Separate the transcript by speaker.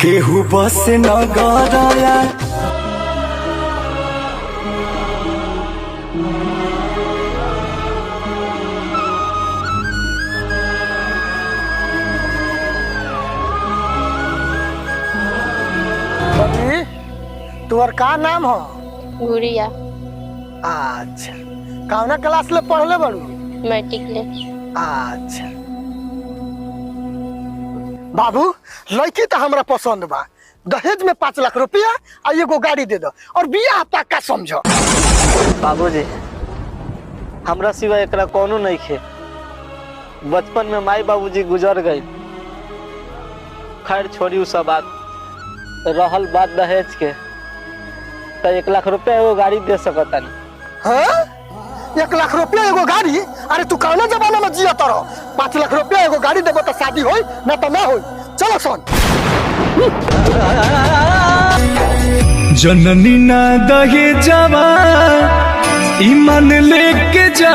Speaker 1: केहू बस न गया
Speaker 2: तोहर का नाम हो?
Speaker 3: गुड़िया।
Speaker 2: अच्छा, कौना क्लास ले पढ़ले बड़ू?
Speaker 3: मैट्रिक ले।
Speaker 2: अच्छा बाबू, लड़की तो हमरा पसंद बा। दहेज में 5 लाख रुपया आ एगो गाड़ी दे दो और बियाह पक्का समझो।
Speaker 4: बाबूजी, हमरा सिवा एकरा कोनो नहीं खे। बचपन में माई बाबूजी गुजर गए। खैर छोड़ी उ सब बात। रहल बात दहेज के, तो 1 लाख रुपया एगो गाड़ी दे सकता नहीं।
Speaker 2: हाँ? 1 लाख रुपया एगो गाड़ी? अरे तू कौन जमाना में जिया तारो? 5 लाख रुपया एगो गाड़ी देबो तो शादी होई ना तो ना होई। चलो सुन।
Speaker 1: जननी ना दहेजवा ईमान लेके जा